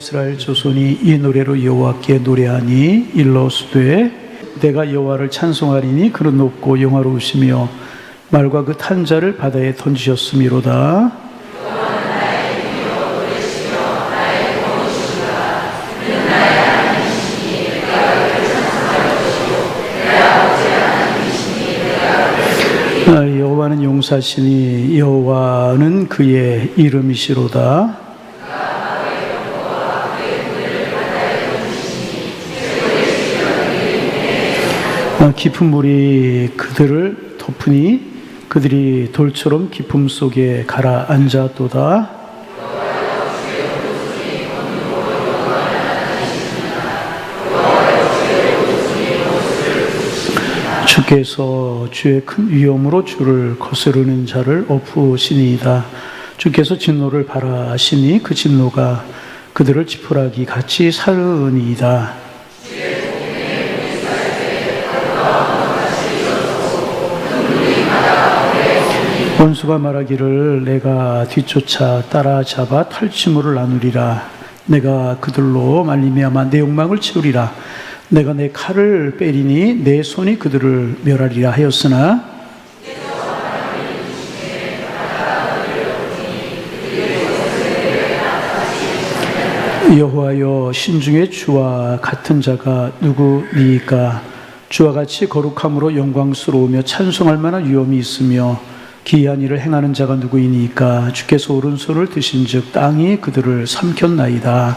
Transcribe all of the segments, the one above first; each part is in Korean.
이스라엘 조손이 이 노래로 여호와께 노래하니 일러스되 내가 여호와를 찬송하리니 그는 높고 영화로우시며 말과 그 탄 자를 바다에 던지셨음이로다. 여호와는 용사시니 여호와는 그의 이름이시로다. 깊은 물이 그들을 덮으니 그들이 돌처럼 깊음 속에 가라앉았도다. 주께서 주의 큰 위엄으로 주를 거스르는 자를 엎으시니이다. 주께서 진노를 발하시니 그 진노가 그들을 지푸라기 같이 사르니이다. 원수가 말하기를 내가 뒤쫓아 따라잡아 탈취물을 나누리라. 내가 그들로 말미암아 내 욕망을 채우리라. 내가 내 칼을 빼리니 내 손이 그들을 멸하리라 하였으나 여호와여 신중에 주와 같은 자가 누구니이까? 주와 같이 거룩함으로 영광스러우며 찬송할 만한 위엄이 있으며 기이한 일을 행하는 자가 누구이니까? 주께서 오른손을 드신즉 땅이 그들을 삼켰나이다.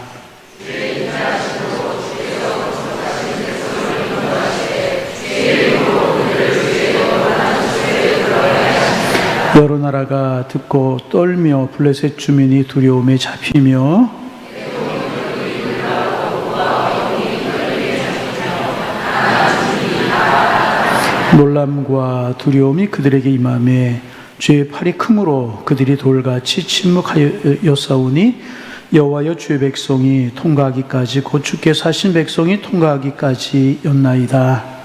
여러 나라가 듣고 떨며 블레셋 주민이 두려움에 잡히며 놀람과 두려움이 그들에게 임하매 주의 팔이 크므로 그들이 돌같이 침묵하였사오니 여호와여 주의 백성이 통과하기까지 곧 주께서 하신 백성이 통과하기까지였나이다.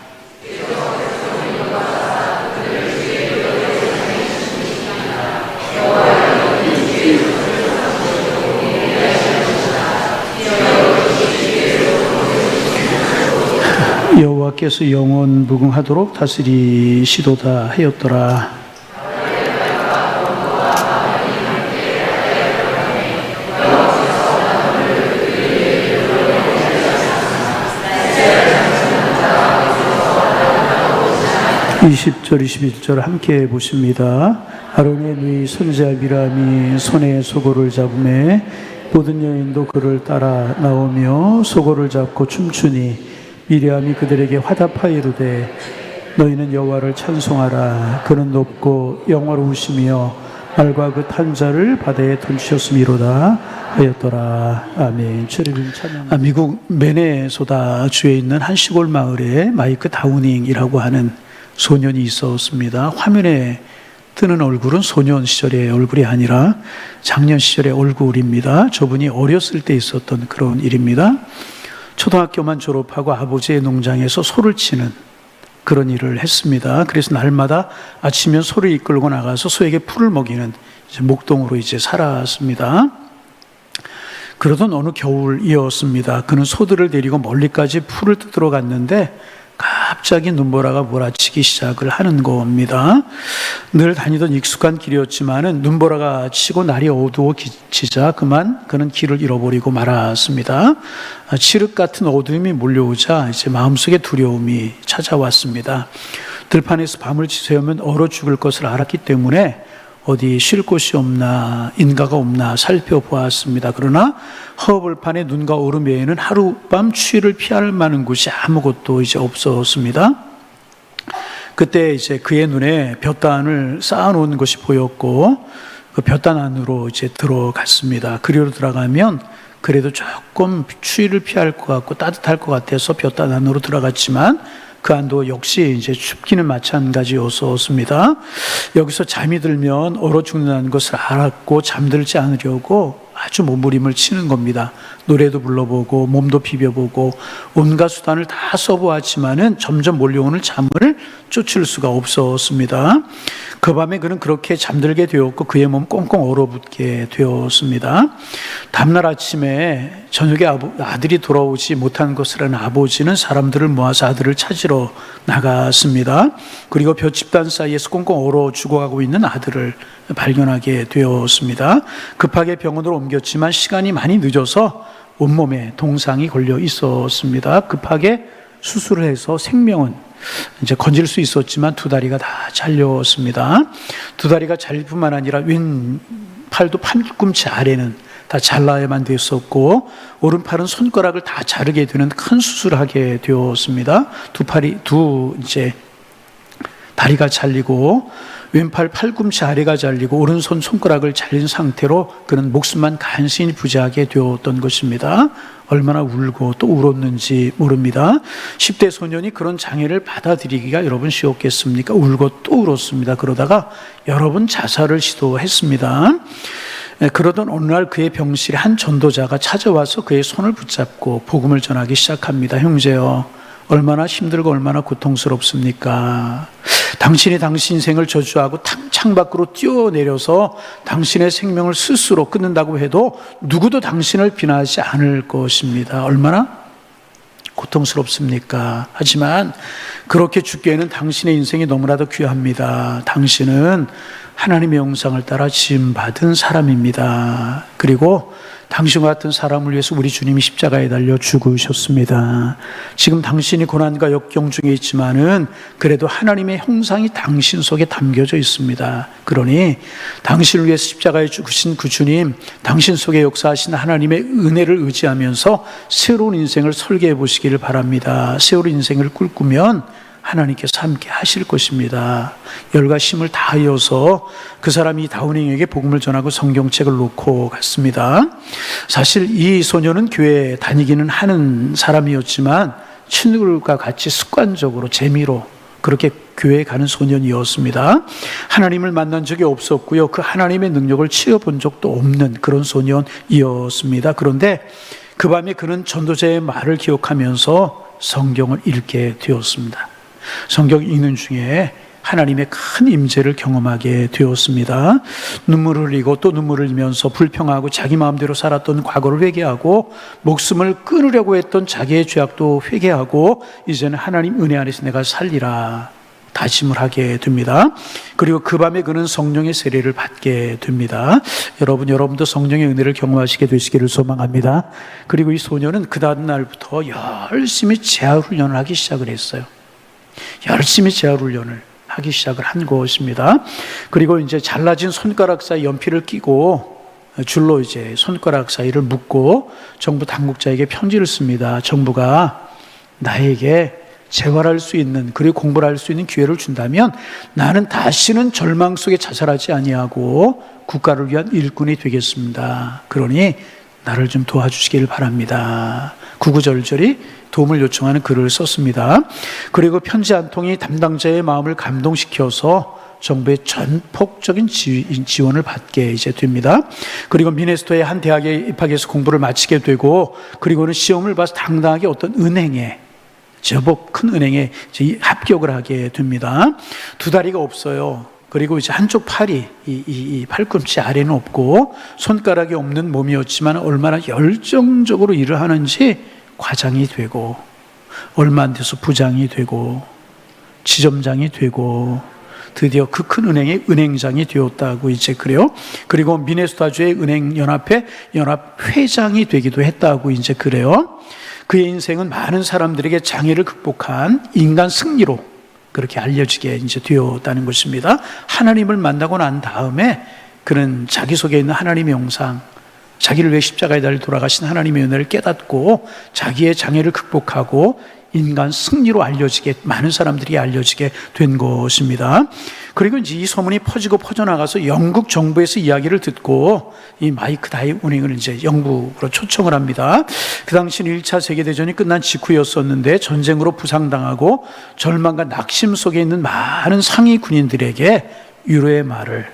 여호와께서 영원 무궁하도록 다스리시도다 하였더라. (20절) (21절) 함께 보십니다. 아론의 누이 손자 미람이 손에 소고를 잡음에 모든 여인도 그를 따라 나오며 소고를 잡고 춤추니 미리암이 그들에게 화답하여 이르되 너희는 여호와를 찬송하라. 그는 높고 영화로우시며 말과 그 탄 자를 바다에 던지셨음이로다 하였더라. 아멘. 미국 미네소다주에 있는 한 시골 마을에 마이크 다우닝이라고 하는 소년이 있었습니다. 화면에 뜨는 얼굴은 소년 시절의 얼굴이 아니라 작년 시절의 얼굴입니다. 저분이 어렸을 때 있었던 그런 일입니다. 초등학교만 졸업하고 아버지의 농장에서 소를 치는 그런 일을 했습니다. 그래서 날마다 아침면 소를 이끌고 나가서 소에게 풀을 먹이는 목동으로 살았습니다. 그러던 어느 겨울이었습니다. 그는 소들을 데리고 멀리까지 풀을 뜯으러 갔는데 갑자기 눈보라가 몰아치기 시작을 하는 겁니다. 늘 다니던 익숙한 길이었지만은 눈보라가 치고 날이 어두워지자 그만 그는 길을 잃어버리고 말았습니다. 칠흑 같은 어둠이 몰려오자 마음속에 두려움이 찾아왔습니다. 들판에서 밤을 지새우면 얼어 죽을 것을 알았기 때문에 어디 쉴 곳이 없나 인가가 없나 살펴보았습니다. 그러나 허벌판에 눈과 얼음 외에는 하룻밤 추위를 피할 만한 곳이 아무것도 없었습니다. 그때 그의 눈에 볕단을 쌓아놓은 것이 보였고 그 볕단 안으로 들어갔습니다. 그리로 들어가면 그래도 조금 추위를 피할 것 같고 따뜻할 것 같아서 볕단 안으로 들어갔지만 그 안도 역시 춥기는 마찬가지였습니다. 여기서 잠이 들면 얼어 죽는다는 것을 알았고 잠들지 않으려고 아주 몸부림을 치는 겁니다. 노래도 불러보고 몸도 비벼보고 온갖 수단을 다 써보았지만은 점점 몰려오는 잠을 쫓을 수가 없었습니다. 그 밤에 그는 그렇게 잠들게 되었고 그의 몸 꽁꽁 얼어붙게 되었습니다. 다음날 아침에 저녁에 아들이 돌아오지 못한 것을 아는 아버지는 사람들을 모아서 아들을 찾으러 나갔습니다. 그리고 볏집단 사이에서 꽁꽁 얼어 죽어가고 있는 아들을 발견하게 되었습니다. 급하게 병원으로 옮겼지만 시간이 많이 늦어서 온몸에 동상이 걸려 있었습니다. 급하게 수술을 해서 생명은 이제 건질 수 있었지만 두 다리가 다 잘렸습니다. 두 다리가 잘릴 뿐만 아니라 왼 팔도 팔꿈치 아래는 다 잘라야만 됐었고 오른팔은 손가락을 다 자르게 되는 큰 수술을 하게 되었습니다. 이제 다리가 잘리고 왼팔 팔꿈치 아래가 잘리고 오른손 손가락을 잘린 상태로 그는 목숨만 간신히 부재하게 되었던 것입니다. 얼마나 울고 또 울었는지 모릅니다. 10대 소년이 그런 장애를 받아들이기가 여러분 쉬웠겠습니까? 울고 또 울었습니다. 그러다가 여러 번 자살을 시도했습니다. 그러던 어느 날 그의 병실에 한 전도자가 찾아와서 그의 손을 붙잡고 복음을 전하기 시작합니다. 형제여, 얼마나 힘들고 얼마나 고통스럽습니까? 당신이 당신 인생을 저주하고 창밖으로 뛰어내려서 당신의 생명을 스스로 끊는다고 해도 누구도 당신을 비난하지 않을 것입니다. 얼마나 고통스럽습니까? 하지만 그렇게 죽기에는 당신의 인생이 너무나도 귀합니다. 당신은 하나님의 형상을 따라 지음받은 사람입니다. 그리고 당신과 같은 사람을 위해서 우리 주님이 십자가에 달려 죽으셨습니다. 지금 당신이 고난과 역경 중에 있지만은 그래도 하나님의 형상이 당신 속에 담겨져 있습니다. 그러니 당신을 위해서 십자가에 죽으신 그 주님, 당신 속에 역사하신 하나님의 은혜를 의지하면서 새로운 인생을 설계해 보시기를 바랍니다. 새로운 인생을 꿈꾸면 하나님께서 함께 하실 것입니다. 열과 힘을 다하여서 그 사람이 다운잉에게 복음을 전하고 성경책을 놓고 갔습니다. 사실 이 소녀는 교회에 다니기는 하는 사람이었지만 친구들과 같이 습관적으로 재미로 그렇게 교회에 가는 소년이었습니다. 하나님을 만난 적이 없었고요. 그 하나님의 능력을 치러본 적도 없는 그런 소년이었습니다. 그런데 그 밤에 그는 전도자의 말을 기억하면서 성경을 읽게 되었습니다. 성경 읽는 중에 하나님의 큰 임재를 경험하게 되었습니다. 눈물을 흘리고 또 눈물을 흘리면서 불평하고 자기 마음대로 살았던 과거를 회개하고 목숨을 끊으려고 했던 자기의 죄악도 회개하고 이제는 하나님 은혜 안에서 내가 살리라 다짐을 하게 됩니다. 그리고 그 밤에 그는 성령의 세례를 받게 됩니다. 여러분도 성령의 은혜를 경험하시게 되시기를 소망합니다. 그리고 이 소녀는 그 다음 날부터 열심히 재활훈련을 하기 시작을 했어요. 열심히 재활훈련을 하기 시작을 한 것입니다. 그리고 이제 잘라진 손가락 사이 연필을 끼고 줄로 이제 손가락 사이를 묶고 정부 당국자에게 편지를 씁니다. 정부가 나에게 재활할 수 있는 그리고 공부를 할 수 있는 기회를 준다면 나는 다시는 절망 속에 자살하지 아니하고 국가를 위한 일꾼이 되겠습니다. 그러니 나를 좀 도와주시기를 바랍니다. 구구절절히 도움을 요청하는 글을 썼습니다. 그리고 편지 한 통이 담당자의 마음을 감동시켜서 정부의 전폭적인 지원을 받게 이제 됩니다. 그리고 미네소타의 한 대학에 입학해서 공부를 마치게 되고 그리고는 시험을 봐서 당당하게 어떤 은행에 제법 큰 은행에 이제 합격을 하게 됩니다. 두 다리가 없어요. 그리고 이제 한쪽 팔이 이 팔꿈치 아래는 없고 손가락이 없는 몸이었지만 얼마나 열정적으로 일을 하는지 과장이 되고 얼마 안 돼서 부장이 되고 지점장이 되고 드디어 그 큰 은행의 은행장이 되었다고 이제 그래요. 그리고 미네소타주의 은행연합회 연합회장이 되기도 했다고 이제 그래요. 그의 인생은 많은 사람들에게 장애를 극복한 인간 승리로 그렇게 알려지게 이제 되었다는 것입니다. 하나님을 만나고 난 다음에 그는 자기 속에 있는 하나님의 형상, 자기를 위해 십자가에 달려 돌아가신 하나님의 은혜를 깨닫고 자기의 장애를 극복하고 인간 승리로 알려지게 많은 사람들이 알려지게 된 것입니다. 그리고 이제 이 소문이 퍼지고 퍼져나가서 영국 정부에서 이야기를 듣고 이 마이크 다운잉을 이제 영국으로 초청을 합니다. 그 당시는 1차 세계대전이 끝난 직후였었는데 전쟁으로 부상당하고 절망과 낙심 속에 있는 많은 상위 군인들에게 위로의 말을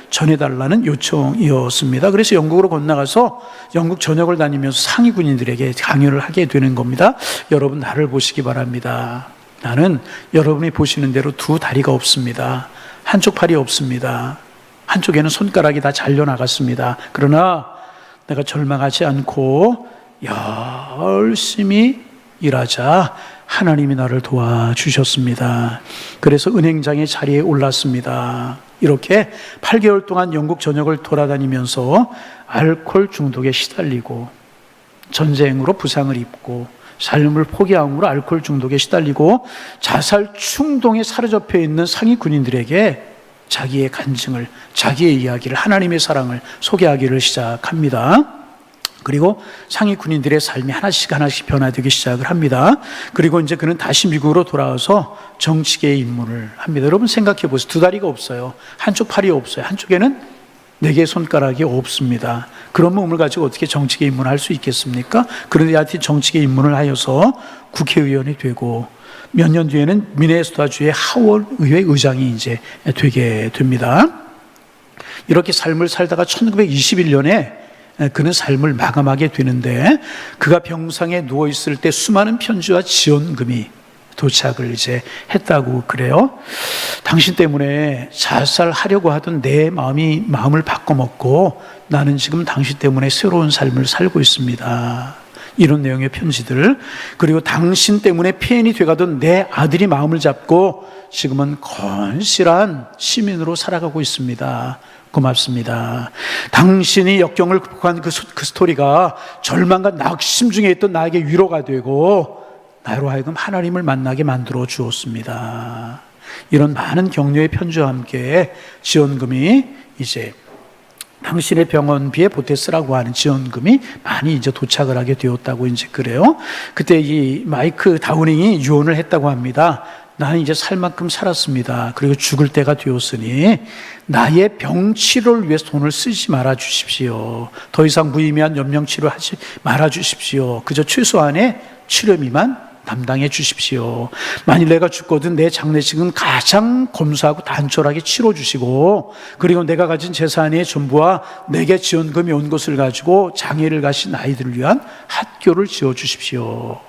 전해달라는 요청이었습니다. 그래서 영국으로 건너가서 영국 전역을 다니면서 상위 군인들에게 강연을 하게 되는 겁니다. 여러분 나를 보시기 바랍니다. 나는 여러분이 보시는 대로 두 다리가 없습니다. 한쪽 팔이 없습니다. 한쪽에는 손가락이 다 잘려나갔습니다. 그러나 내가 절망하지 않고 열심히 일하자 하나님이 나를 도와주셨습니다. 그래서 은행장의 자리에 올랐습니다. 이렇게 8개월 동안 영국 전역을 돌아다니면서 알코올 중독에 시달리고 전쟁으로 부상을 입고 삶을 포기함으로 알코올 중독에 시달리고 자살 충동에 사로잡혀 있는 상위 군인들에게 자기의 간증을, 자기의 이야기를, 하나님의 사랑을 소개하기를 시작합니다. 그리고 상위 군인들의 삶이 하나씩 변화되기 시작을 합니다. 그리고 이제 그는 다시 미국으로 돌아와서 정치계에 입문을 합니다. 여러분 생각해 보세요. 두 다리가 없어요. 한쪽 팔이 없어요. 한쪽에는 4개의 손가락이 없습니다. 그런 몸을 가지고 어떻게 정치계에 입문할 수 있겠습니까? 그런데 하여튼 정치계에 입문을 하여서 국회의원이 되고 몇 년 뒤에는 미네소타주의 하원 의회 의장이 이제 되게 됩니다. 이렇게 삶을 살다가 1921년에 그는 삶을 마감하게 되는데, 그가 병상에 누워 있을 때 수많은 편지와 지원금이 도착을 이제 했다고 그래요. 당신 때문에 자살하려고 하던 내 마음을 바꿔먹고 나는 지금 당신 때문에 새로운 삶을 살고 있습니다. 이런 내용의 편지들. 그리고 당신 때문에 폐인이 돼가던 내 아들이 마음을 잡고 지금은 건실한 시민으로 살아가고 있습니다. 고맙습니다. 당신이 역경을 극복한 그 스토리가 절망과 낙심 중에 있던 나에게 위로가 되고 나로 하여금 하나님을 만나게 만들어 주었습니다. 이런 많은 격려의 편지와 함께 지원금이 이제 당신의 병원비에 보태 쓰라고 하는 지원금이 많이 이제 도착을 하게 되었다고 이제 그래요. 그때 이 마이크 다우닝이 유언을 했다고 합니다. 나는 이제 살 만큼 살았습니다. 그리고 죽을 때가 되었으니 나의 병 치료를 위해서 돈을 쓰지 말아 주십시오. 더 이상 무의미한 연명 치료하지 말아 주십시오. 그저 최소한의 치료비만 담당해 주십시오. 만일 내가 죽거든 내 장례식은 가장 검소하고 단촐하게 치러 주시고, 그리고 내가 가진 재산의 전부와 내게 지원금이 온 것을 가지고 장애를 가신 아이들을 위한 학교를 지어 주십시오.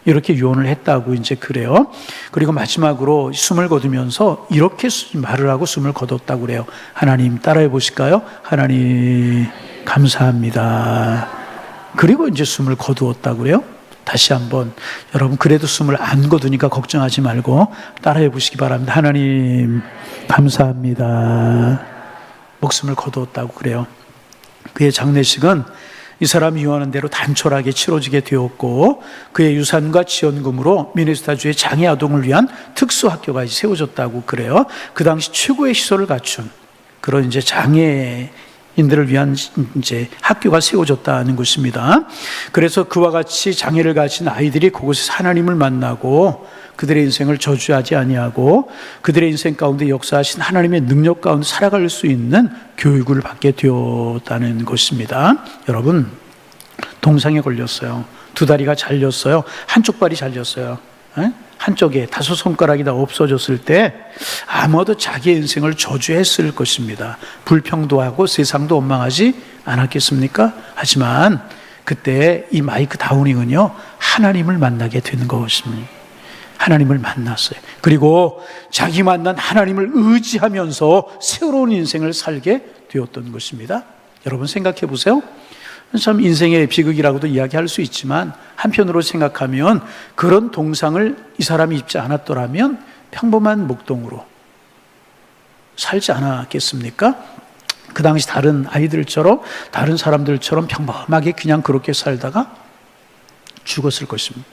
이렇게 유언을 했다고 이제 그래요. 그리고 마지막으로 숨을 거두면서 이렇게 말을 하고 숨을 거뒀다고 그래요. 하나님, 따라해 보실까요? 하나님 감사합니다. 그리고 이제 숨을 거두었다고 그래요. 다시 한번 여러분, 그래도 숨을 안 거두니까 걱정하지 말고 따라해 보시기 바랍니다. 하나님 감사합니다. 목숨을 거두었다고 그래요. 그의 장례식은 이 사람이 유언한 대로 단촐하게 치러지게 되었고, 그의 유산과 지원금으로 미네소타주의 장애 아동을 위한 특수학교가 세워졌다고 그래요. 그 당시 최고의 시설을 갖춘 그런 이제 장애인들을 위한 이제 학교가 세워졌다는 것입니다. 그래서 그와 같이 장애를 가진 아이들이 그곳에서 하나님을 만나고 그들의 인생을 저주하지 아니하고 그들의 인생 가운데 역사하신 하나님의 능력 가운데 살아갈 수 있는 교육을 받게 되었다는 것입니다. 여러분, 동상에 걸렸어요. 두 다리가 잘렸어요. 한쪽 발이 잘렸어요. 한쪽에 5 손가락이 다 없어졌을 때 아마도 자기의 인생을 저주했을 것입니다. 불평도 하고 세상도 원망하지 않았겠습니까? 하지만 그때 이 마이크 다우닝은요, 하나님을 만나게 되는 것입니다. 하나님을 만났어요. 그리고 자기 만난 하나님을 의지하면서 새로운 인생을 살게 되었던 것입니다. 여러분 생각해 보세요. 참 인생의 비극이라고도 이야기할 수 있지만, 한편으로 생각하면 그런 동상을 이 사람이 입지 않았더라면 평범한 목동으로 살지 않았겠습니까? 그 당시 다른 아이들처럼, 다른 사람들처럼 평범하게 그냥 그렇게 살다가 죽었을 것입니다.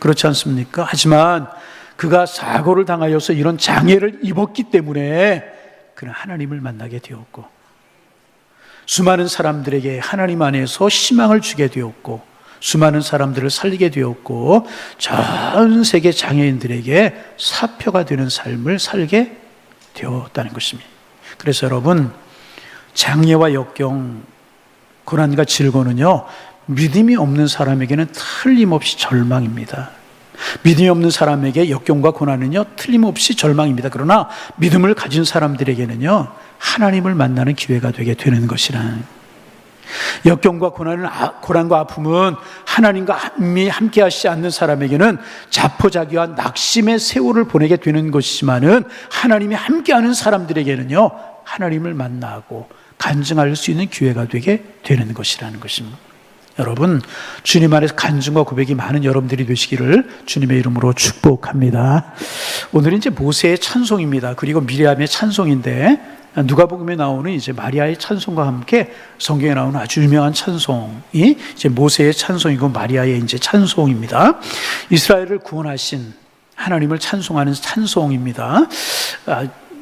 그렇지 않습니까? 하지만 그가 사고를 당하여서 이런 장애를 입었기 때문에 그는 하나님을 만나게 되었고, 수많은 사람들에게 하나님 안에서 희망을 주게 되었고, 수많은 사람들을 살리게 되었고, 전 세계 장애인들에게 사표가 되는 삶을 살게 되었다는 것입니다. 그래서 여러분, 장애와 역경, 고난과 질고는요, 믿음이 없는 사람에게는 틀림없이 절망입니다. 믿음이 없는 사람에게 역경과 고난은요, 틀림없이 절망입니다. 그러나 믿음을 가진 사람들에게는요, 하나님을 만나는 기회가 되게 되는 것이란, 역경과 고난과 아픔은 하나님과 함께 하시지 않는 사람에게는 자포자기와 낙심의 세월을 보내게 되는 것이지만은, 하나님이 함께하는 사람들에게는요, 하나님을 만나고 간증할 수 있는 기회가 되게 되는 것이라는 것입니다. 여러분, 주님 안에서 간증과 고백이 많은 여러분들이 되시기를 주님의 이름으로 축복합니다. 오늘은 이제 모세의 찬송입니다. 그리고 미리암의 찬송인데, 누가복음에 나오는 이제 마리아의 찬송과 함께 성경에 나오는 아주 유명한 찬송이 이제 모세의 찬송이고 마리아의 이제 찬송입니다. 이스라엘을 구원하신 하나님을 찬송하는 찬송입니다.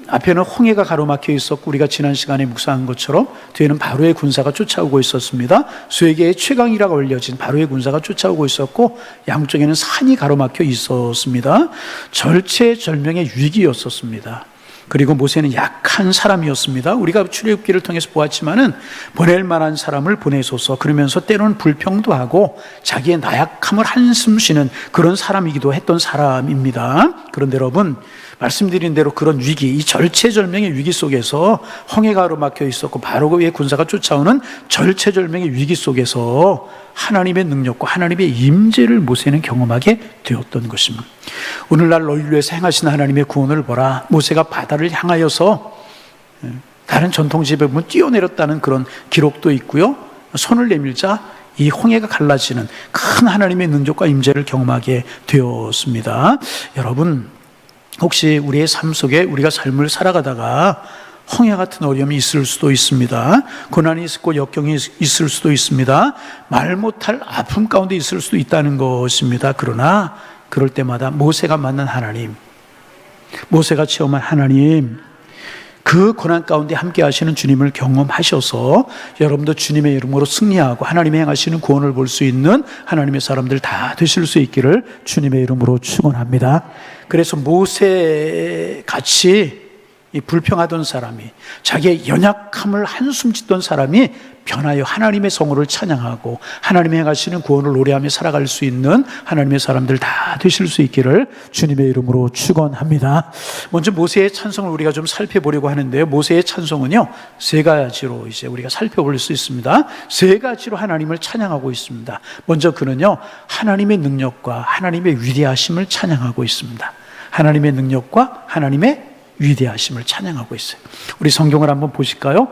앞에는 홍해가 가로막혀 있었고, 우리가 지난 시간에 묵상한 것처럼 뒤에는 바로의 군사가 쫓아오고 있었습니다. 수에게의 최강이라고 알려진 바로의 군사가 쫓아오고 있었고, 양쪽에는 산이 가로막혀 있었습니다. 절체절명의 위기였었습니다. 그리고 모세는 약한 사람이었습니다. 우리가 출애굽기를 통해서 보았지만은 보낼 만한 사람을 보내소서, 그러면서 때로는 불평도 하고 자기의 나약함을 한숨 쉬는 그런 사람이기도 했던 사람입니다. 그런데 여러분, 말씀드린 대로 그런 위기, 이 절체절명의 위기 속에서 홍해가 가로막혀 있었고 바로의 군사가 쫓아오는 절체절명의 위기 속에서 하나님의 능력과 하나님의 임재를 모세는 경험하게 되었던 것입니다. 오늘날 너희를 위해서 행하신 하나님의 구원을 보라. 모세가 바다를 향하여서 다른 전통집에 보면 뛰어내렸다는 그런 기록도 있고요. 손을 내밀자 이 홍해가 갈라지는 큰 하나님의 능력과 임재를 경험하게 되었습니다. 여러분, 혹시 우리의 삶 속에 우리가 삶을 살아가다가 홍해 같은 어려움이 있을 수도 있습니다. 고난이 있고 역경이 있을 수도 있습니다. 말 못할 아픔 가운데 있을 수도 있다는 것입니다. 그러나 그럴 때마다 모세가 만난 하나님, 모세가 체험한 하나님, 그 고난 가운데 함께 하시는 주님을 경험하셔서 여러분도 주님의 이름으로 승리하고 하나님이 행하시는 구원을 볼 수 있는 하나님의 사람들 다 되실 수 있기를 주님의 이름으로 축원합니다. 그래서 모세같이 이 불평하던 사람이, 자기의 연약함을 한숨 짓던 사람이 변하여 하나님의 성호를 찬양하고 하나님이 행하시는 구원을 노래하며 살아갈 수 있는 하나님의 사람들 다 되실 수 있기를 주님의 이름으로 축원합니다. 먼저 모세의 찬송을 우리가 좀 살펴보려고 하는데요, 모세의 찬송은요 세 가지로 이제 우리가 살펴볼 수 있습니다. 세 가지로 하나님을 찬양하고 있습니다. 먼저 그는요 하나님의 능력과 하나님의 위대하심을 찬양하고 있습니다. 하나님의 능력과 하나님의 위대하심을 찬양하고 있어요. 우리 성경을 한번 보실까요?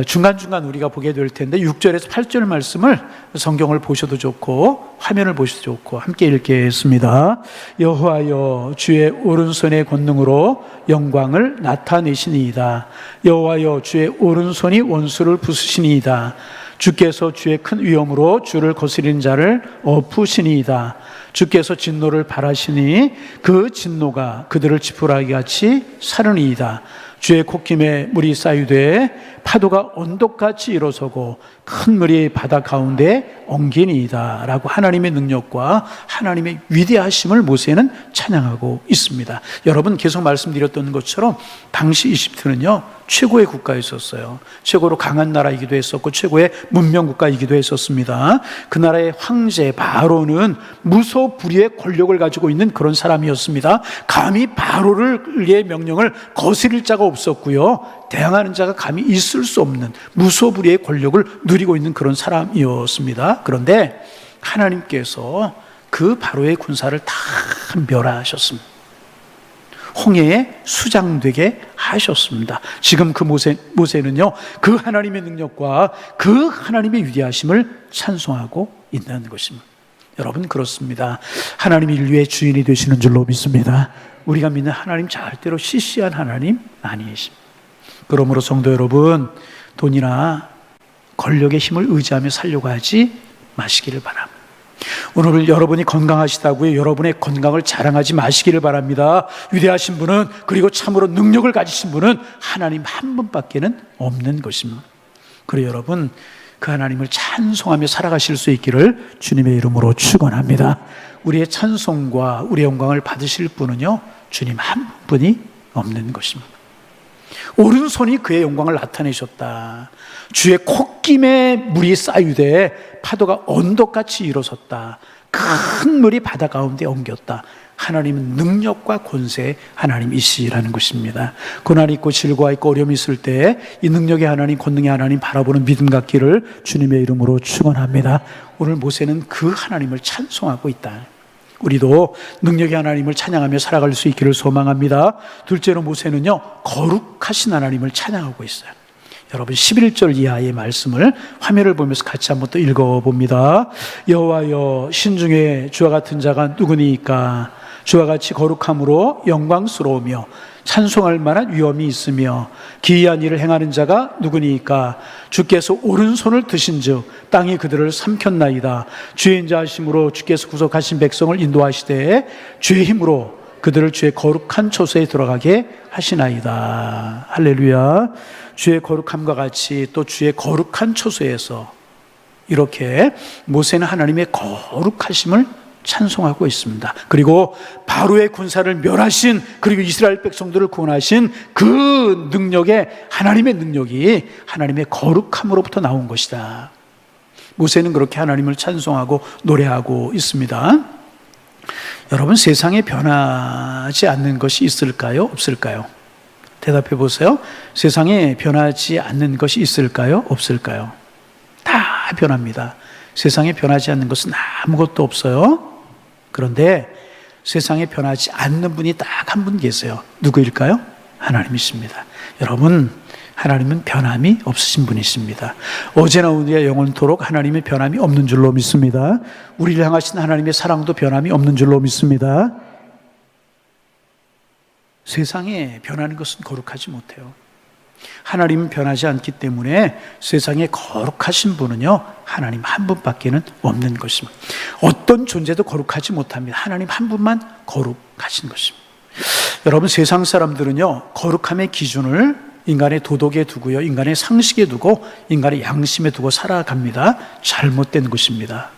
중간중간 우리가 보게 될 텐데 6절에서 8절 말씀을 성경을 보셔도 좋고 화면을 보셔도 좋고 함께 읽겠습니다. 여호와여, 주의 오른손의 권능으로 영광을 나타내시니이다. 여호와여, 주의 오른손이 원수를 부수시니이다. 주께서 주의 큰 위엄으로 주를 거스리는 자를 엎으시니이다. 주께서 진노를 발하시니 그 진노가 그들을 지푸라기 같이 사르니이다. 주의 콧김에 물이 쌓이되 파도가 언덕같이 일어서고 큰 물이 바다 가운데 엉기니이다. 라고 하나님의 능력과 하나님의 위대하심을 모세는 찬양하고 있습니다. 여러분, 계속 말씀드렸던 것처럼 당시 이집트는요 최고의 국가였었어요. 최고로 강한 나라이기도 했었고 최고의 문명 국가이기도 했었습니다. 그 나라의 황제 바로는 무소불위의 권력을 가지고 있는 그런 사람이었습니다. 감히 바로의 명령을 거스릴 자가 없었고요, 대항하는 자가 감히 있을 수 없는 무소불위의 권력을 누리고 있는 그런 사람이었습니다. 그런데 하나님께서 그 바로의 군사를 다 멸하셨습니다. 홍해에 수장되게 하셨습니다. 지금 그 모세는요 그 하나님의 능력과 그 하나님의 위대하심을 찬송하고 있는 것입니다. 여러분, 그렇습니다. 하나님이 인류의 주인이 되시는 줄로 믿습니다. 우리가 믿는 하나님 절대로 시시한 하나님 아니십니다. 그러므로 성도 여러분, 돈이나 권력의 힘을 의지하며 살려고 하지 마시기를 바랍니다. 오늘 여러분이 건강하시다고요 여러분의 건강을 자랑하지 마시기를 바랍니다. 위대하신 분은, 그리고 참으로 능력을 가지신 분은 하나님 한 분밖에는 없는 것입니다. 그리고 여러분, 그 하나님을 찬송하며 살아가실 수 있기를 주님의 이름으로 축원합니다. 우리의 찬송과 우리의 영광을 받으실 분은요 주님 한 분이 없는 것입니다. 오른손이 그의 영광을 나타내셨다. 주의 콧김에 물이 쌓이되 파도가 언덕같이 일어섰다. 큰 물이 바다 가운데 엉겼다. 하나님은 능력과 권세의 하나님이시라는 것입니다. 고난이 있고 질고가 있고 어려움이 있을 때 이 능력의 하나님, 권능의 하나님 바라보는 믿음 갖기를 주님의 이름으로 축원합니다. 오늘 모세는 그 하나님을 찬송하고 있다. 우리도 능력의 하나님을 찬양하며 살아갈 수 있기를 소망합니다. 둘째로 모세는요 거룩하신 하나님을 찬양하고 있어요. 여러분 11절 이하의 말씀을 화면을 보면서 같이 한번 또 읽어봅니다. 여호와여 신중에 주와 같은 자가 누구니까? 주와 같이 거룩함으로 영광스러우며 찬송할 만한 위엄이 있으며 기이한 일을 행하는 자가 누구니까? 주께서 오른손을 드신즉 땅이 그들을 삼켰나이다. 주의 인자하심으로 주께서 구속하신 백성을 인도하시되 주의 힘으로 그들을 주의 거룩한 처소에 들어가게 하시나이다. 할렐루야. 주의 거룩함과 같이 또 주의 거룩한 처소에서 이렇게 모세는 하나님의 거룩하심을 찬송하고 있습니다. 그리고 바로의 군사를 멸하신, 그리고 이스라엘 백성들을 구원하신 그 능력의, 하나님의 능력이 하나님의 거룩함으로부터 나온 것이다. 모세는 그렇게 하나님을 찬송하고 노래하고 있습니다. 여러분, 세상에 변하지 않는 것이 있을까요? 없을까요? 대답해 보세요. 세상에 변하지 않는 것이 있을까요? 없을까요? 다 변합니다. 세상에 변하지 않는 것은 아무것도 없어요. 그런데 세상에 변하지 않는 분이 딱 한 분 계세요. 누구일까요? 하나님이십니다. 여러분, 하나님은 변함이 없으신 분이십니다. 어제나 오늘이나 영원토록 하나님의 변함이 없는 줄로 믿습니다. 우리를 향하신 하나님의 사랑도 변함이 없는 줄로 믿습니다. 세상에 변하는 것은 거룩하지 못해요. 하나님은 변하지 않기 때문에 세상에 거룩하신 분은요, 하나님 한 분밖에는 없는 것입니다. 어떤 존재도 거룩하지 못합니다. 하나님 한 분만 거룩하신 것입니다. 여러분, 세상 사람들은요, 거룩함의 기준을 인간의 도덕에 두고요, 인간의 상식에 두고, 인간의 양심에 두고 살아갑니다. 잘못된 것입니다.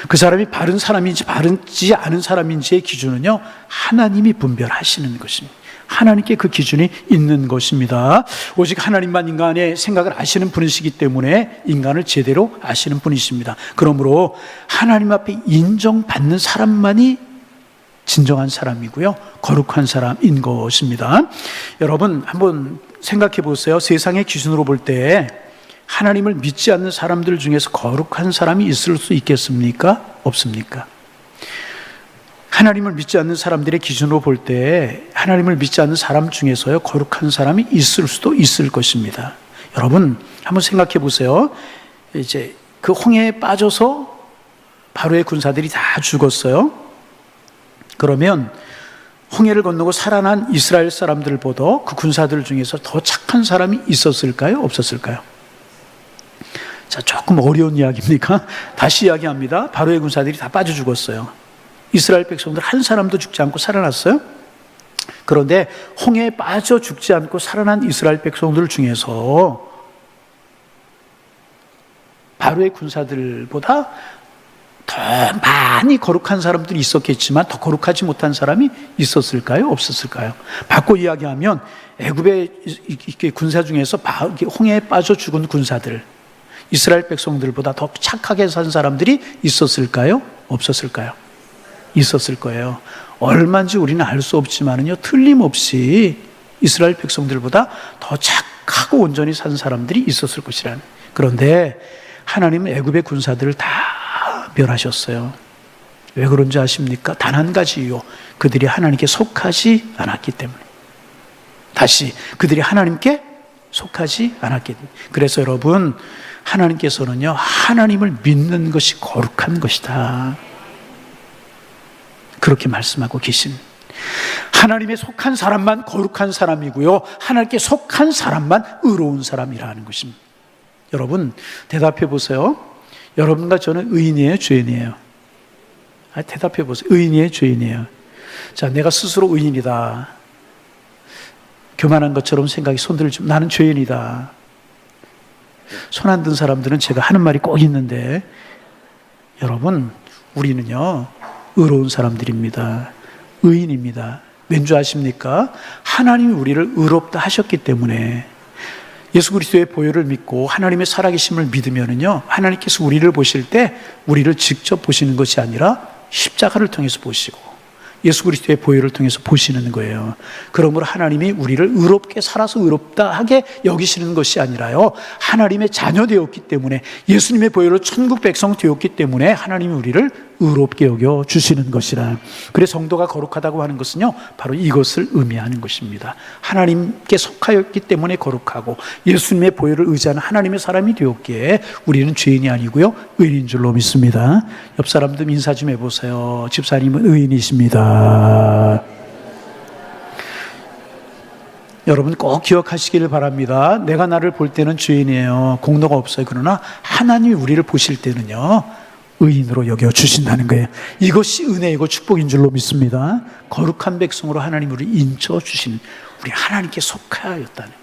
그 사람이 바른 사람인지 바르지 않은 사람인지의 기준은요, 하나님이 분별하시는 것입니다. 하나님께 그 기준이 있는 것입니다. 오직 하나님만 인간의 생각을 아시는 분이시기 때문에 인간을 제대로 아시는 분이십니다. 그러므로 하나님 앞에 인정받는 사람만이 진정한 사람이고요, 거룩한 사람인 것입니다. 여러분, 한번 생각해 보세요. 세상의 기준으로 볼 때 하나님을 믿지 않는 사람들 중에서 거룩한 사람이 있을 수 있겠습니까? 없습니까? 하나님을 믿지 않는 사람들의 기준으로 볼 때 하나님을 믿지 않는 사람 중에서요, 거룩한 사람이 있을 수도 있을 것입니다. 여러분, 한번 생각해 보세요. 이제 그 홍해에 빠져서 바로의 군사들이 다 죽었어요. 그러면 홍해를 건너고 살아난 이스라엘 사람들보다 그 군사들 중에서 더 착한 사람이 있었을까요? 없었을까요? 자, 조금 어려운 이야기입니까? 다시 이야기합니다. 바로의 군사들이 다 빠져 죽었어요. 이스라엘 백성들 한 사람도 죽지 않고 살아났어요. 그런데 홍해에 빠져 죽지 않고 살아난 이스라엘 백성들 중에서 바로의 군사들보다 더 많이 거룩한 사람들이 있었겠지만 더 거룩하지 못한 사람이 있었을까요? 없었을까요? 바꿔 이야기하면 애굽의 군사 중에서 홍해에 빠져 죽은 군사들, 이스라엘 백성들보다 더 착하게 산 사람들이 있었을까요? 없었을까요? 있었을 거예요. 얼마인지 우리는 알 수 없지만은요, 틀림없이 이스라엘 백성들보다 더 착하고 온전히 산 사람들이 있었을 것이라는. 그런데 하나님은 애굽의 군사들을 다 멸하셨어요. 왜 그런지 아십니까? 단 한 가지 이유, 그들이 하나님께 속하지 않았기 때문에. 다시, 그들이 하나님께 속하지 않았기 때문에. 그래서 여러분, 하나님께서는요, 하나님을 믿는 것이 거룩한 것이다, 그렇게 말씀하고 계신, 하나님에 속한 사람만 거룩한 사람이고요, 하나님께 속한 사람만 의로운 사람이라는 것입니다. 여러분, 대답해 보세요. 여러분과 저는 의인이에요, 죄인이에요? 대답해 보세요. 의인이에요, 죄인이에요? 자, 내가 스스로 의인이다, 교만한 것처럼 생각이 손들지, 나는 죄인이다. 손 안 든 사람들은 제가 하는 말이 꼭 있는데, 여러분, 우리는요, 의로운 사람들입니다. 의인입니다. 왠지 아십니까? 하나님이 우리를 의롭다 하셨기 때문에, 예수 그리스도의 보혈을 믿고 하나님의 살아계심을 믿으면은요, 하나님께서 우리를 보실 때 우리를 직접 보시는 것이 아니라 십자가를 통해서 보시고 예수 그리스도의 보혈을 통해서 보시는 거예요. 그러므로 하나님이 우리를 의롭게 살아서 의롭다 하게 여기시는 것이 아니라요, 하나님의 자녀 되었기 때문에, 예수님의 보혈로 천국 백성 되었기 때문에 하나님이 우리를 의롭게 여겨 주시는 것이라. 그래서 성도가 거룩하다고 하는 것은요, 바로 이것을 의미하는 것입니다. 하나님께 속하였기 때문에 거룩하고 예수님의 보혈을 의지하는 하나님의 사람이 되었기에 우리는 죄인이 아니고요, 의인인 줄로 믿습니다. 옆 사람도 인사 좀 해보세요. 집사님은 의인이십니다. 여러분 꼭 기억하시기를 바랍니다. 내가 나를 볼 때는 죄인이에요. 공로가 없어요. 그러나 하나님이 우리를 보실 때는요, 의인으로 여겨주신다는 거예요. 이것이 은혜이고 축복인 줄로 믿습니다. 거룩한 백성으로 하나님 우리를 인쳐주시는, 우리 하나님께 속하였다는,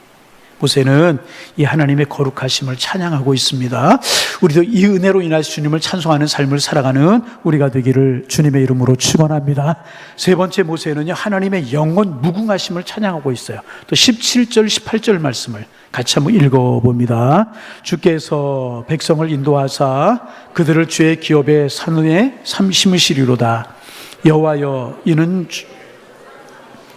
모세는 이 하나님의 거룩하심을 찬양하고 있습니다. 우리도 이 은혜로 인하여 주님을 찬송하는 삶을 살아가는 우리가 되기를 주님의 이름으로 축원합니다. 세 번째 모세는요, 하나님의 영원 무궁하심을 찬양하고 있어요. 또 17절 18절 말씀을 같이 한번 읽어봅니다. 주께서 백성을 인도하사 그들을 주의 기업의 산위에 심으시리로다. 여호와여, 이는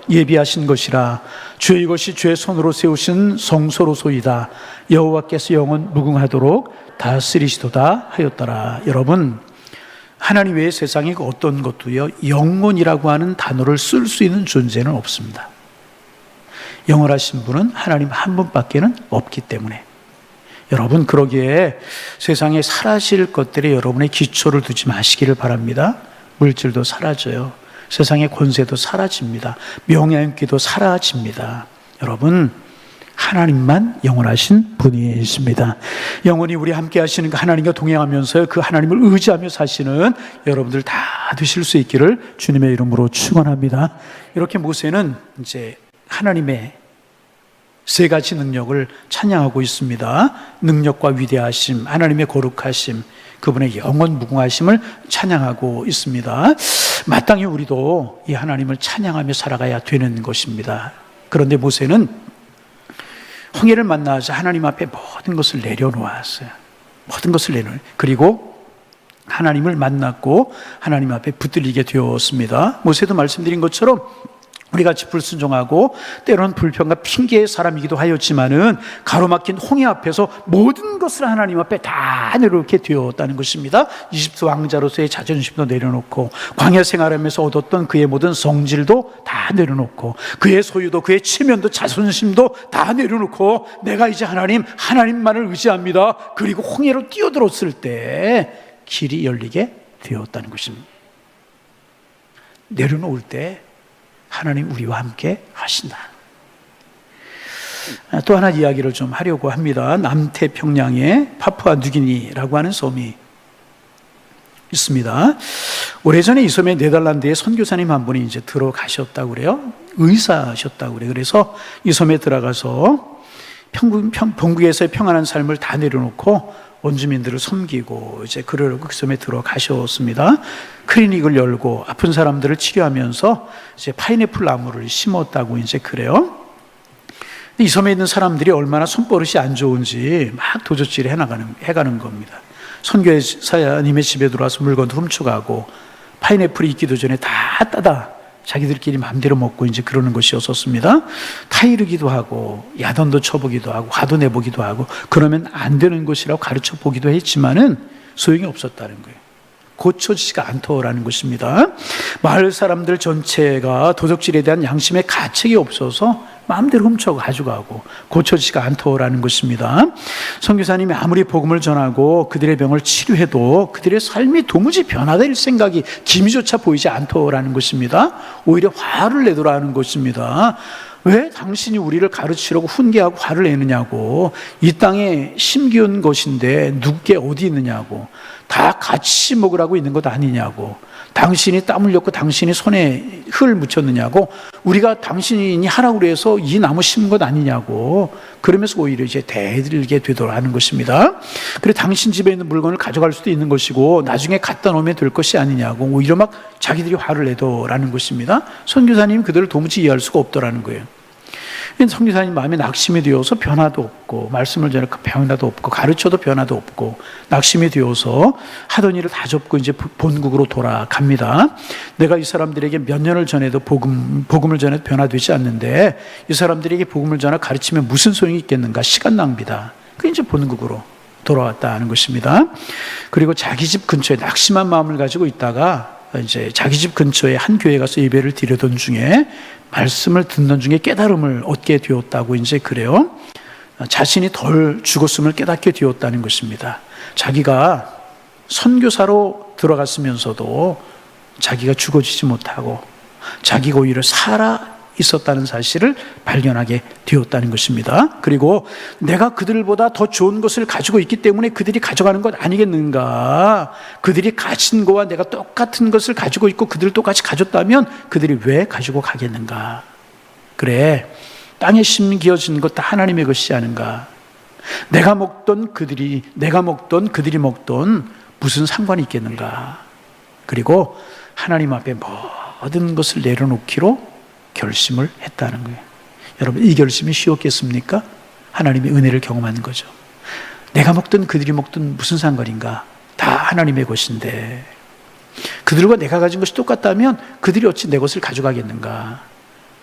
예비하신 것이라. 주의 이것이 주의 손으로 세우신 성소로소이다. 여호와께서 영원 무궁하도록 다스리시도다 하였더라. 여러분, 하나님 외에 세상에 어떤 것도요, 영원이라고 하는 단어를 쓸 수 있는 존재는 없습니다. 영원하신 분은 하나님 한 분밖에는 없기 때문에, 여러분, 그러기에 세상에 사라질 것들에 여러분의 기초를 두지 마시기를 바랍니다. 물질도 사라져요. 세상의 권세도 사라집니다. 명예인기도 사라집니다. 여러분, 하나님만 영원하신 분이십니다. 영원히 우리 함께 하시는 그 하나님과 동행하면서 그 하나님을 의지하며 사시는 여러분들 다 되실 수 있기를 주님의 이름으로 축원합니다. 이렇게 모세는 이제 하나님의 세 가지 능력을 찬양하고 있습니다. 능력과 위대하심, 하나님의 거룩하심, 그분의 영원 무궁하심을 찬양하고 있습니다. 마땅히 우리도 이 하나님을 찬양하며 살아가야 되는 것입니다. 그런데 모세는 홍해를 만나자 하나님 앞에 모든 것을 내려놓았어요. 모든 것을 내려놓아요. 그리고 하나님을 만났고 하나님 앞에 붙들리게 되었습니다. 모세도 말씀드린 것처럼 우리 같이 불순종하고 때로는 불평과 핑계의 사람이기도 하였지만은 가로막힌 홍해 앞에서 모든 것을 하나님 앞에 다 내려놓게 되었다는 것입니다. 이집트 왕자로서의 자존심도 내려놓고 광야 생활하면서 얻었던 그의 모든 성질도 다 내려놓고 그의 소유도 그의 체면도 자존심도 다 내려놓고 내가 이제 하나님만을 의지합니다. 그리고 홍해로 뛰어들었을 때 길이 열리게 되었다는 것입니다. 내려놓을 때 하나님 우리와 함께 하신다. 또 하나 이야기를 좀 하려고 합니다. 남태평양에 파푸아 뉴기니라고 하는 섬이 있습니다. 오래전에 이 섬에 네덜란드의 선교사님 한 분이 이제 들어가셨다고 그래요. 의사셨다고 그래요. 그래서 이 섬에 들어가서 본국에서의 평안한 삶을 다 내려놓고 원주민들을 섬기고 이제 그러려고 그 섬에 들어가셨습니다. 클리닉을 열고 아픈 사람들을 치료하면서 이제 파인애플 나무를 심었다고 이제 그래요. 이 섬에 있는 사람들이 얼마나 손버릇이 안 좋은지 막 도적질을 해가는 겁니다. 선교사님의 집에 들어와서 물건도 훔쳐가고 파인애플이 있기도 전에 다 따다 자기들끼리 마음대로 먹고 이제 그러는 것이었었습니다. 타이르기도 하고 야단도 쳐보기도 하고 화도 내보기도 하고 그러면 안 되는 것이라고 가르쳐 보기도 했지만은 소용이 없었다는 거예요. 고쳐지지가 않더라는 것입니다. 마을 사람들 전체가 도적질에 대한 양심의 가책이 없어서 마음대로 훔쳐 가져가고 고쳐지지가 않더라는 것입니다. 선교사님이 아무리 복음을 전하고 그들의 병을 치료해도 그들의 삶이 도무지 변화될 생각이 기미조차 보이지 않더라는 것입니다. 오히려 화를 내더라는 것입니다. 왜 당신이 우리를 가르치려고 훈계하고 화를 내느냐고. 이 땅에 심기운 것인데 누구께 어디 있느냐고. 다 같이 먹으라고 있는 것 아니냐고. 당신이 땀 흘렸고 당신이 손에 흙을 묻혔느냐고. 우리가 당신이 하라고 해서 이 나무 심은 것 아니냐고. 그러면서 오히려 이제 대들게 되더라는 것입니다. 그래 당신 집에 있는 물건을 가져갈 수도 있는 것이고 나중에 갖다 놓으면 될 것이 아니냐고. 오히려 막 자기들이 화를 내더라는 것입니다. 선교사님이 그들을 도무지 이해할 수가 없더라는 거예요. 선교사님 마음에 낙심이 되어서 변화도 없고 말씀을 전하고 변화도 없고 가르쳐도 변화도 없고 낙심이 되어서 하던 일을 다 접고 이제 본국으로 돌아갑니다. 내가 이 사람들에게 몇 년을 전해도 복음을 전해도 변화되지 않는데 이 사람들에게 복음을 전하 가르치면 무슨 소용이 있겠는가. 시간 낭비다. 그 이제 본국으로 돌아왔다는 것입니다. 그리고 자기 집 근처에 낙심한 마음을 가지고 있다가 이제 자기 집 근처에 한 교회에 가서 예배를 드리던 중에 말씀을 듣는 중에 깨달음을 얻게 되었다고 이제 그래요. 자신이 덜 죽었음을 깨닫게 되었다는 것입니다. 자기가 선교사로 들어갔으면서도 자기가 죽어지지 못하고 자기가 오히려 살아 있었다는 사실을 발견하게 되었다는 것입니다. 그리고 내가 그들보다 더 좋은 것을 가지고 있기 때문에 그들이 가져가는 것 아니겠는가? 그들이 가진 거와 내가 똑같은 것을 가지고 있고 그들 똑같이 가졌다면 그들이 왜 가지고 가겠는가? 그래, 땅에 심겨진 것 다 하나님의 것이 아닌가? 내가 먹던 그들이 먹던 무슨 상관이 있겠는가? 그리고 하나님 앞에 모든 것을 내려놓기로 결심을 했다는 거예요. 여러분, 이 결심이 쉬웠겠습니까? 하나님의 은혜를 경험하는 거죠. 내가 먹든 그들이 먹든 무슨 상관인가? 다 하나님의 것인데 그들과 내가 가진 것이 똑같다면 그들이 어찌 내 것을 가져가겠는가?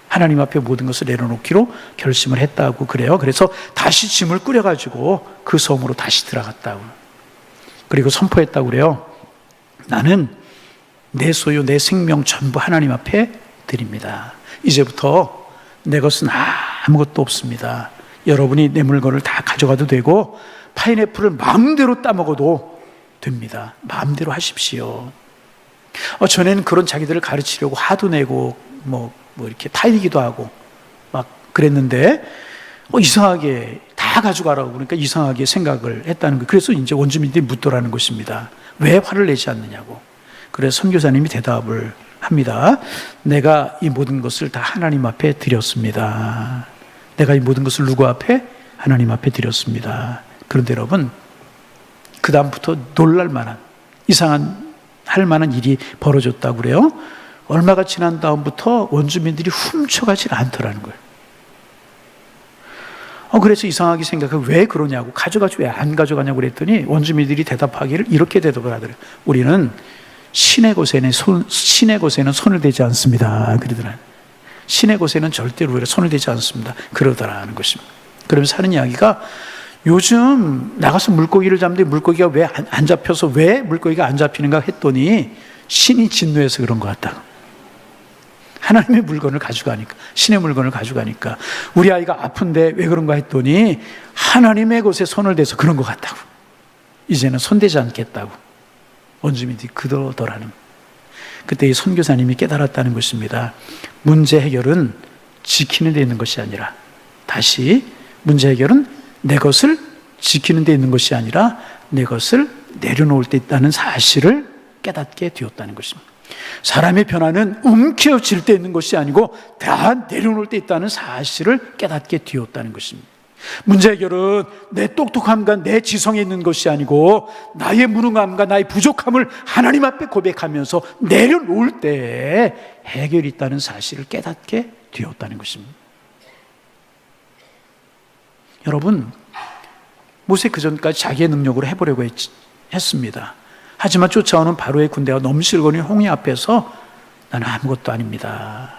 하나님 앞에 모든 것을 내려놓기로 결심을 했다고 그래요. 그래서 다시 짐을 꾸려가지고 그 섬으로 다시 들어갔다고. 그리고 선포했다고 그래요. 나는 내 소유, 내 생명 전부 하나님 앞에 드립니다. 이제부터 내 것은 아무것도 없습니다. 여러분이 내 물건을 다 가져가도 되고 파인애플을 마음대로 따먹어도 됩니다. 마음대로 하십시오. 전에는 그런 자기들을 가르치려고 화도 내고 뭐 이렇게 타이기도 하고 막 그랬는데 이상하게 다 가져가라고 그러니까 이상하게 생각을 했다는 거예요. 그래서 이제 원주민들이 묻더라는 것입니다. 왜 화를 내지 않느냐고. 그래서 선교사님이 대답을 합니다. 내가 이 모든 것을 다 하나님 앞에 드렸습니다. 내가 이 모든 것을 누구 앞에? 하나님 앞에 드렸습니다. 그런데 여러분, 그 다음부터 놀랄 만한, 할 만한 일이 벌어졌다고 그래요. 얼마가 지난 다음부터 원주민들이 훔쳐가지 않더라는 거예요. 그래서 이상하게 생각하고 왜 그러냐고, 가져가지 왜 안 가져가냐고 그랬더니 원주민들이 대답하기를 이렇게 대답을 하더래요. 우리는 신의 곳에는 손을 대지 않습니다. 그러더라고요. 신의 곳에는 절대로 손을 대지 않습니다. 그러더라는 것입니다. 그러면서 하는 이야기가 요즘 나가서 물고기를 잡는데 물고기가 왜 안 잡혀서 왜 물고기가 안 잡히는가 했더니 신이 진노해서 그런 것 같다. 하나님의 물건을 가져가니까, 신의 물건을 가져가니까. 우리 아이가 아픈데 왜 그런가 했더니 하나님의 곳에 손을 대서 그런 것 같다고. 이제는 손대지 않겠다고. 원주민들이 그러더라는. 그때 이 선교사님이 깨달았다는 것입니다. 문제 해결은 지키는 데 있는 것이 아니라, 다시 문제 해결은 내 것을 지키는 데 있는 것이 아니라 내 것을 내려놓을 때 있다는 사실을 깨닫게 되었다는 것입니다. 사람의 변화는 움켜쥘 때 있는 것이 아니고 다 내려놓을 때 있다는 사실을 깨닫게 되었다는 것입니다. 문제 해결은 내 똑똑함과 내 지성에 있는 것이 아니고 나의 무능함과 나의 부족함을 하나님 앞에 고백하면서 내려놓을 때 해결이 있다는 사실을 깨닫게 되었다는 것입니다. 여러분, 모세 그전까지 자기의 능력으로 해보려고 했습니다. 하지만 쫓아오는 바로의 군대와 넘실거리는 홍해 앞에서 나는 아무것도 아닙니다.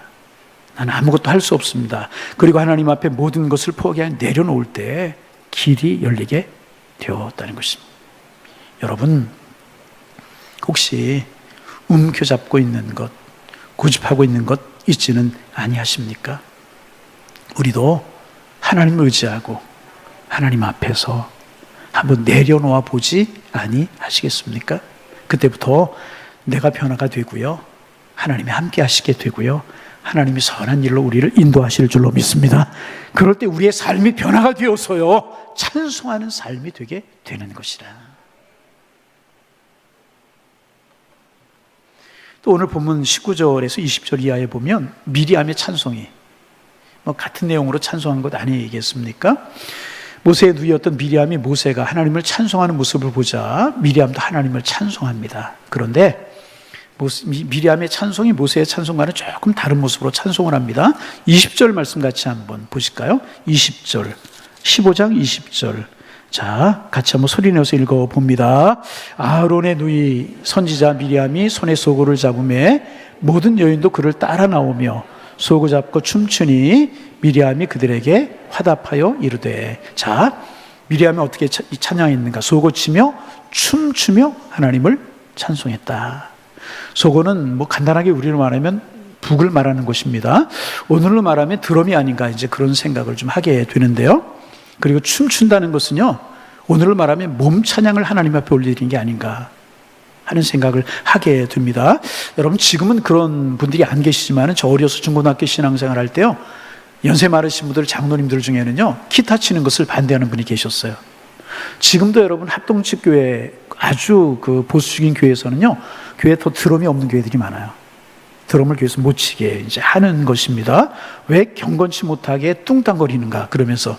나는 아무것도 할 수 없습니다. 그리고 하나님 앞에 모든 것을 포기하여 내려놓을 때 길이 열리게 되었다는 것입니다. 여러분, 혹시 움켜잡고 있는 것, 고집하고 있는 것 있지는 아니하십니까? 우리도 하나님을 의지하고 하나님 앞에서 한번 내려놓아 보지 아니하시겠습니까? 그때부터 내가 변화가 되고요, 하나님이 함께 하시게 되고요, 하나님이 선한 일로 우리를 인도하실 줄로 믿습니다. 그럴 때 우리의 삶이 변화가 되어서요, 찬송하는 삶이 되게 되는 것이라. 또 오늘 본문 19절에서 20절 이하에 보면 미리암의 찬송이 같은 내용으로 찬송한 것 아니겠습니까? 모세의 누이였던 미리암이 모세가 하나님을 찬송하는 모습을 보자 미리암도 하나님을 찬송합니다. 그런데 미리암의 찬송이 모세의 찬송과는 조금 다른 모습으로 찬송을 합니다. 20절 말씀 같이 한번 보실까요? 20절, 15장 20절. 자, 같이 한번 소리내서 읽어봅니다. 아론의 누이 선지자 미리암이 손에 소고를 잡으매 모든 여인도 그를 따라 나오며 소고 잡고 춤추니 미리암이 그들에게 화답하여 이르되. 자, 미리암이 어떻게 찬양했는가? 소고치며 춤추며 하나님을 찬송했다. 소고는 뭐 간단하게 우리로 말하면 북을 말하는 것입니다. 오늘로 말하면 드럼이 아닌가 이제 그런 생각을 좀 하게 되는데요. 그리고 춤춘다는 것은요, 오늘로 말하면 몸 찬양을 하나님 앞에 올리는 게 아닌가 하는 생각을 하게 됩니다. 여러분, 지금은 그런 분들이 안 계시지만 저 어려서 중고등학교 신앙생활 할 때요, 연세 많으신 분들, 장로님들 중에는요, 기타 치는 것을 반대하는 분이 계셨어요. 지금도 여러분 합동측 교회, 아주 그 보수적인 교회에서는요, 교회에 더 드럼이 없는 교회들이 많아요. 드럼을 교회에서 못 치게 이제 하는 것입니다. 왜 경건치 못하게 뚱땅거리는가? 그러면서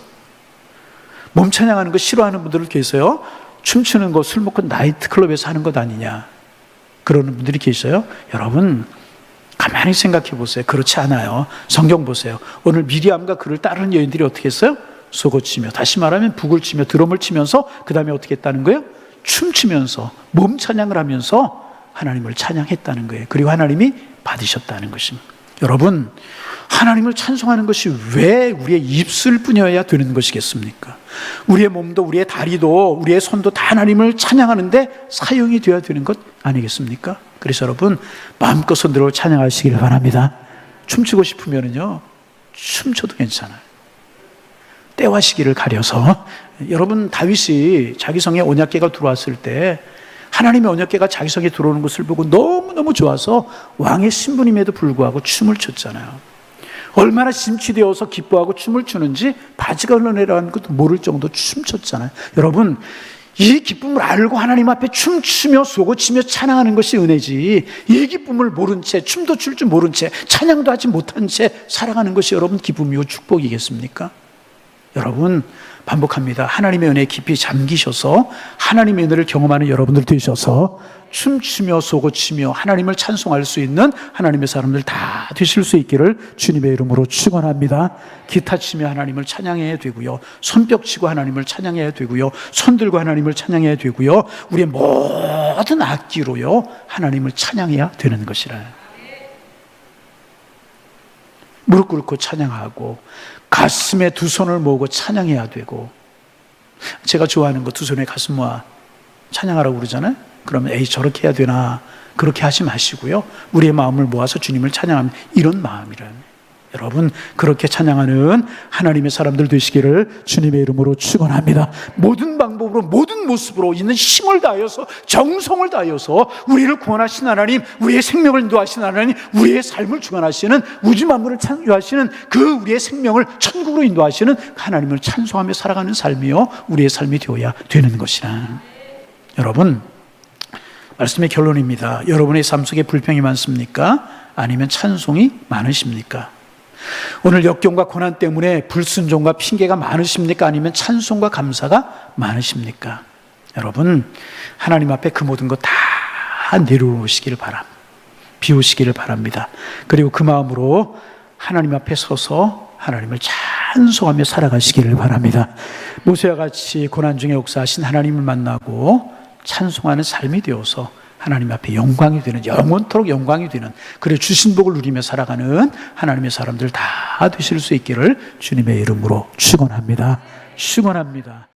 몸 찬양하는 거 싫어하는 분들을 계세요. 춤추는 거 술 먹고 나이트클럽에서 하는 것 아니냐, 그러는 분들이 계셔요. 여러분, 가만히 생각해 보세요. 그렇지 않아요. 성경 보세요. 오늘 미리암과 그를 따르는 여인들이 어떻게 했어요? 소고치며, 다시 말하면 북을 치며 드럼을 치면서 그 다음에 어떻게 했다는 거예요? 춤추면서 몸 찬양을 하면서 하나님을 찬양했다는 거예요. 그리고 하나님이 받으셨다는 것입니다. 여러분, 하나님을 찬송하는 것이 왜 우리의 입술뿐이어야 되는 것이겠습니까? 우리의 몸도, 우리의 다리도, 우리의 손도 다 하나님을 찬양하는데 사용이 되어야 되는 것 아니겠습니까? 그래서 여러분, 마음껏 손들어 찬양하시길 바랍니다. 춤추고 싶으면요, 춤춰도 괜찮아요. 때와 시기를 가려서. 여러분, 다윗이 자기 성에 언약궤가 들어왔을 때 하나님의 언약궤가 자기 성에 들어오는 것을 보고 너무너무 좋아서 왕의 신부님에도 불구하고 춤을 췄잖아요. 얼마나 심취되어서 기뻐하고 춤을 추는지 바지가 흘러내려가는 것도 모를 정도로 춤췄잖아요. 여러분, 이 기쁨을 알고 하나님 앞에 춤추며 쏘고치며 찬양하는 것이 은혜지, 이 기쁨을 모른 채, 춤도 출 줄 모른 채, 찬양도 하지 못한 채 살아가는 것이 여러분 기쁨이고 축복이겠습니까? 여러분, 반복합니다. 하나님의 은혜에 깊이 잠기셔서 하나님의 은혜를 경험하는 여러분들 되셔서 춤추며 쏘고치며 하나님을 찬송할 수 있는 하나님의 사람들 다 되실 수 있기를 주님의 이름으로 축원합니다. 기타 치며 하나님을 찬양해야 되고요, 손뼉 치고 하나님을 찬양해야 되고요, 손 들고 하나님을 찬양해야 되고요, 우리의 모든 악기로요 하나님을 찬양해야 되는 것이라. 무릎 꿇고 찬양하고 가슴에 두 손을 모으고 찬양해야 되고, 제가 좋아하는 거 두 손에 가슴 모아 찬양하라고 그러잖아요. 그러면 에이, 저렇게 해야 되나, 그렇게 하지 마시고요, 우리의 마음을 모아서 주님을 찬양하는 이런 마음이라는, 여러분, 그렇게 찬양하는 하나님의 사람들 되시기를 주님의 이름으로 축원합니다. 모든 방법으로, 모든 모습으로 있는 힘을 다하여서, 정성을 다하여서 우리를 구원하신 하나님, 우리의 생명을 인도하신 하나님, 우리의 삶을 주관하시는, 우주 만물을 창조하시는 그 우리의 생명을 천국으로 인도하시는 하나님을 찬송하며 살아가는 삶이요 우리의 삶이 되어야 되는 것이라. 여러분, 말씀의 결론입니다. 여러분의 삶 속에 불평이 많습니까? 아니면 찬송이 많으십니까? 오늘 역경과 고난 때문에 불순종과 핑계가 많으십니까? 아니면 찬송과 감사가 많으십니까? 여러분, 하나님 앞에 그 모든 것 다 내려놓으시기를 바랍니다. 비우시기를 바랍니다. 그리고 그 마음으로 하나님 앞에 서서 하나님을 찬송하며 살아가시기를 바랍니다. 모세와 같이 고난 중에 역사하신 하나님을 만나고 찬송하는 삶이 되어서 하나님 앞에 영광이 되는, 영원토록 영광이 되는, 그래 주신 복을 누리며 살아가는 하나님의 사람들 다 되실 수 있기를 주님의 이름으로 축원합니다. 축원합니다.